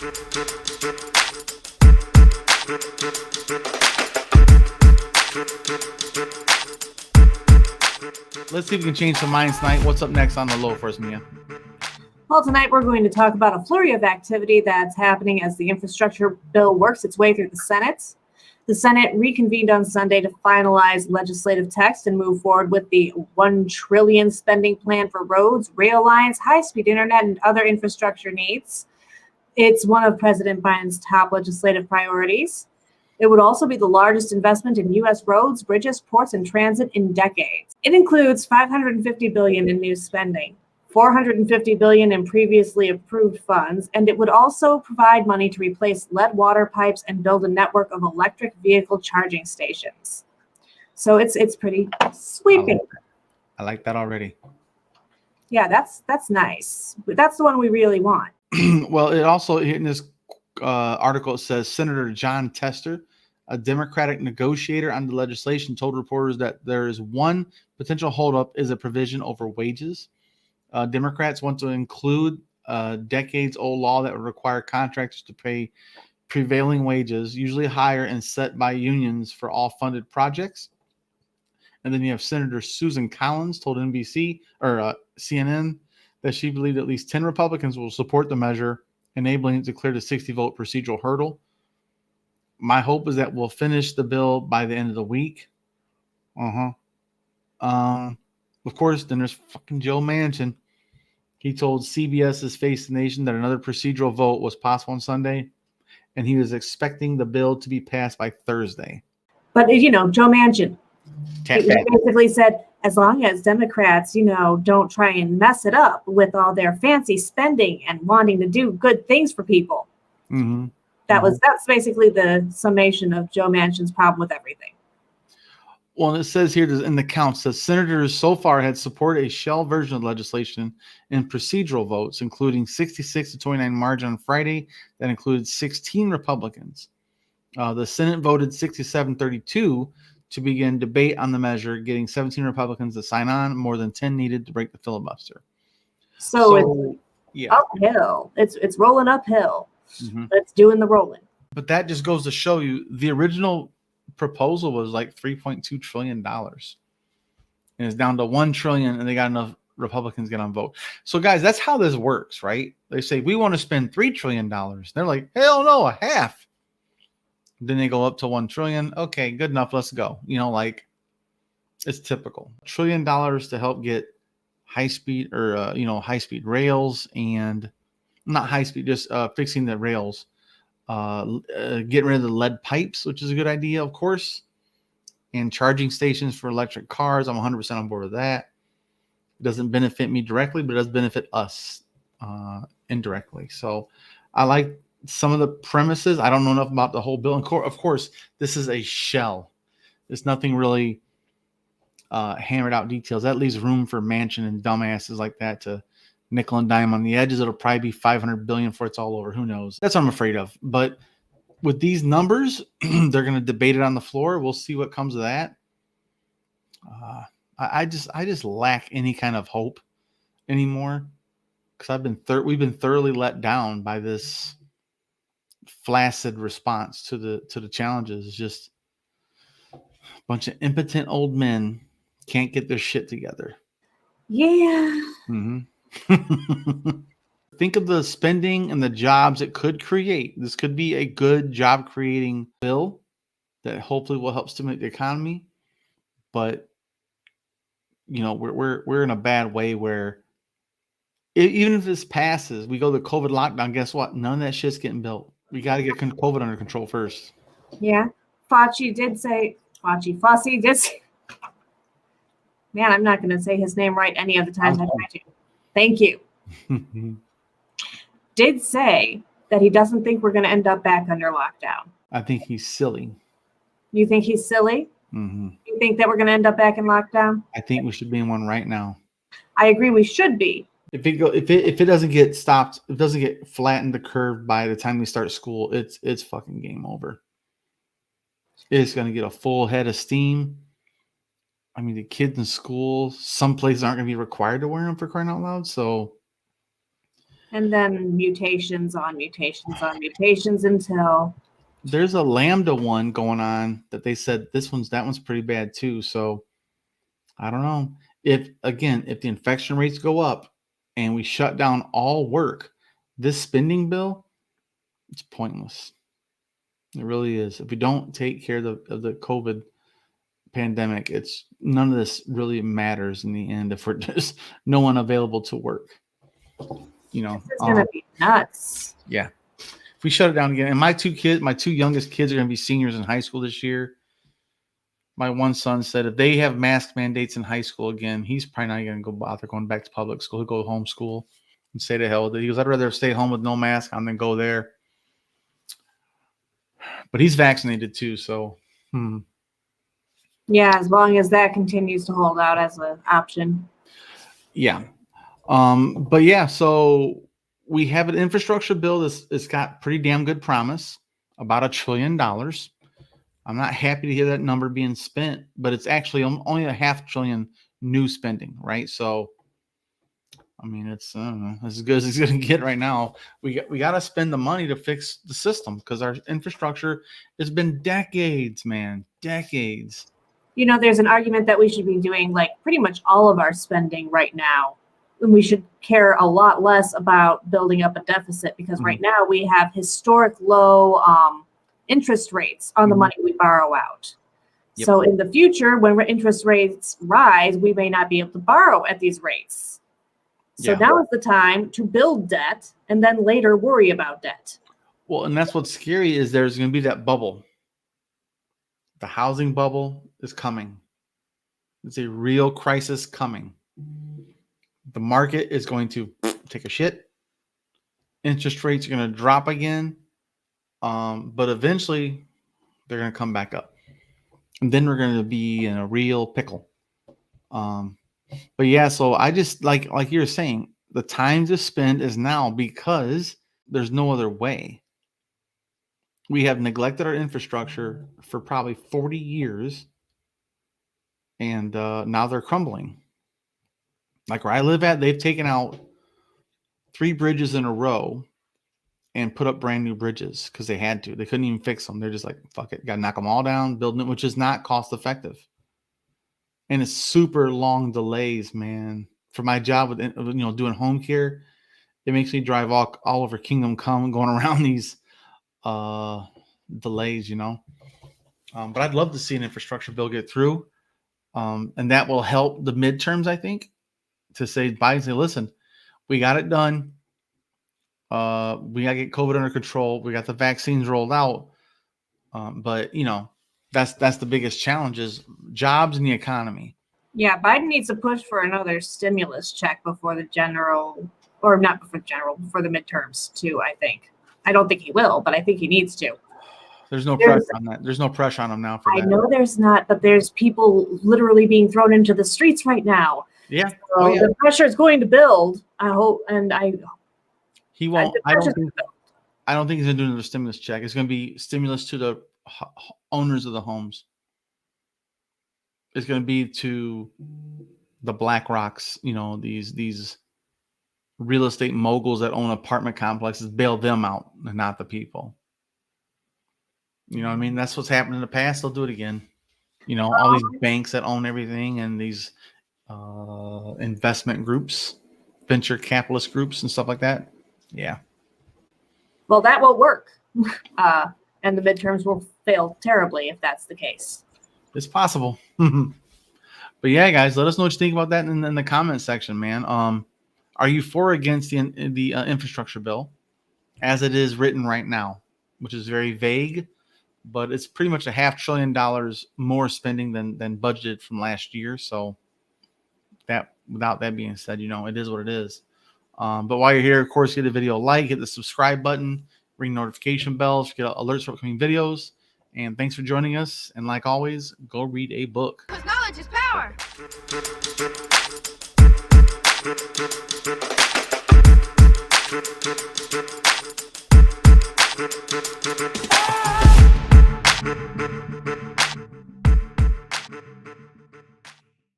Let's see if we can change some minds tonight. What's up next on the low for us, Mia? Well, tonight we're going to talk about a flurry of activity that's happening as the infrastructure bill works its way through the Senate. The Senate reconvened on Sunday to finalize legislative text and move forward with the $1 trillion spending plan for roads, rail lines, high-speed internet, and other infrastructure needs. It's one of President Biden's top legislative priorities. It would also be the largest investment in U.S. roads, bridges, ports, and transit in decades. It includes $550 billion in new spending, $450 billion in previously approved funds, and it would also provide money to replace lead water pipes and build a network of electric vehicle charging stations. So it's pretty sweeping. I like that already. Yeah, that's nice. That's the one we really want. Well, it also in this article it says Senator John Tester, a Democratic negotiator on the legislation, told reporters that there is one potential holdup is a provision over wages. Democrats want to include a decades-old law that would require contractors to pay prevailing wages, usually higher and set by unions for all funded projects. And then you have Senator Susan Collins told NBC or CNN that she believed at least 10 Republicans will support the measure, enabling it to clear the 60-vote procedural hurdle. My hope is that we'll finish the bill by the end of the week. Of course, then there's fucking Joe Manchin. He told CBS's Face the Nation that another procedural vote was possible on Sunday, and he was expecting the bill to be passed by Thursday. But, Joe Manchin, he basically said, as long as Democrats, don't try and mess it up with all their fancy spending and wanting to do good things for people. Mm-hmm. That's basically the summation of Joe Manchin's problem with everything. Well, it says here in the counts that senators so far had supported a shell version of legislation in procedural votes, including 66 to 29 margin on Friday that included 16 Republicans. The Senate voted 67-32 to begin debate on the measure, getting 17 Republicans to sign on, more than 10 needed to break the filibuster. So it's uphill. It's rolling uphill. Mm-hmm. It's doing the rolling. But that just goes to show you the original proposal was like $3.2 trillion. And it's down to $1 trillion, and they got enough Republicans get on vote. So, guys, that's how this works, right? They say, we want to spend $3 trillion. They're like, hell no, a half. Then they go up to $1 trillion. Okay, good enough. Let's go. It's typical. $1 trillion to help get high-speed or, high-speed rails and not high-speed, just fixing the rails. Getting rid of the lead pipes, which is a good idea, of course, and charging stations for electric cars. I'm 100% on board with that. It doesn't benefit me directly, but it does benefit us indirectly. So I like some of the premises. I don't know enough about the whole bill. And of course, this is a shell. There's nothing really hammered out details. That leaves room for Manchin and dumbasses like that to nickel and dime on the edges. It'll probably be $500 billion before it's all over. Who knows? That's what I'm afraid of. But with these numbers, they're going to debate it on the floor. We'll see what comes of that. I just lack any kind of hope anymore because we've been thoroughly let down by this flaccid response to the challenges. It's just a bunch of impotent old men can't get their shit together. Yeah. Mm-hmm. Think of the spending and the jobs it could create. This could be a good job creating bill that hopefully will help stimulate the economy. But we're in a bad way where even if this passes, we go to COVID lockdown. Guess what? None of that shit's getting built. We got to get COVID under control first. Yeah, Fauci did say. Man, I'm not going to say his name right any of the times I try to. Thank you. Did say that he doesn't think we're going to end up back under lockdown. I think he's silly. You think he's silly? Mm-hmm. You think that we're going to end up back in lockdown? I think we should be in one right now. I agree we should be. If it doesn't get stopped, if it doesn't get flattened the curve by the time we start school, it's fucking game over. It's going to get a full head of steam. I mean, the kids in school, some places aren't going to be required to wear them for crying out loud. So And then mutations on mutations on mutations until there's a Lambda one going on that they said that one's pretty bad too. So I don't know if the infection rates go up and we shut down all work, this spending bill, it's pointless. It really is. If we don't take care of the COVID pandemic, it's none of this really matters in the end if we're just no one available to work. You know, this is gonna be nuts. Yeah. If we shut it down again, and my two youngest kids are going to be seniors in high school this year. My one son said if they have mask mandates in high school again, he's probably not going to go bother going back to public school. He'll go homeschool and say to hell with it. He goes, I'd rather stay home with no mask on than go there. But he's vaccinated too, so. Yeah, as long as that continues to hold out as an option. Yeah. But yeah, so we have an infrastructure bill that's got pretty damn good promise, about $1 trillion. I'm not happy to hear that number being spent, but it's actually only $500 billion new spending, right? So, I mean, it's as good as it's going to get right now. We got to spend the money to fix the system because our infrastructure has been decades, man, decades. You know, there's an argument that we should be doing like pretty much all of our spending right now. And we should care a lot less about building up a deficit because right now we have historic low interest rates on the money we borrow out. Yep. So in the future, when interest rates rise, we may not be able to borrow at these rates. So now is the time to build debt and then later worry about debt. Well, and that's what's scary is there's going to be that bubble. The housing bubble is coming. It's a real crisis coming. The market is going to take a shit. Interest rates are going to drop again. But eventually they're going to come back up. And then we're going to be in a real pickle. But yeah, so I just like you're saying, the time to spend is now because there's no other way. We have neglected our infrastructure for probably 40 years. And now they're crumbling. Like where I live at, they've taken out 3 bridges in a row and put up brand new bridges because they had to. They couldn't even fix them. They're just like, fuck it, got to knock them all down, build them, which is not cost effective. And it's super long delays, man. For my job with doing home care, it makes me drive all over Kingdom Come, going around these delays, But I'd love to see an infrastructure bill get through, and that will help the midterms, I think, to say Biden say, listen, we got it done. We got to get COVID under control. We got the vaccines rolled out. But that's the biggest challenge is jobs and the economy. Yeah, Biden needs to push for another stimulus check before the before the midterms too, I think. I don't think he will, but I think he needs to. There's no pressure on that. There's no pressure on him now for that. I know there's not, but there's people literally being thrown into the streets right now. Yeah. So the pressure is going to build. I hope, he won't. I don't think he's going to do another stimulus check. It's going to be stimulus to the owners of the homes. It's going to be to the Black Rocks, these real estate moguls that own apartment complexes, bail them out and not the people. You know what I mean? That's what's happened in the past. They'll do it again. All these banks that own everything and these investment groups, venture capitalist groups and stuff like that. Yeah. Well, that won't work. And the midterms will fail terribly if that's the case. It's possible. But yeah, guys, let us know what you think about that in the comment section, man. Are you for or against the infrastructure bill as it is written right now, which is very vague, but it's pretty much $500 billion more spending than budgeted from last year. So that, without that being said, it is what it is. But while you're here, of course, hit the video like, hit the subscribe button, ring notification bells, get alerts for upcoming videos. And thanks for joining us. And like always, go read a book. Because knowledge is power.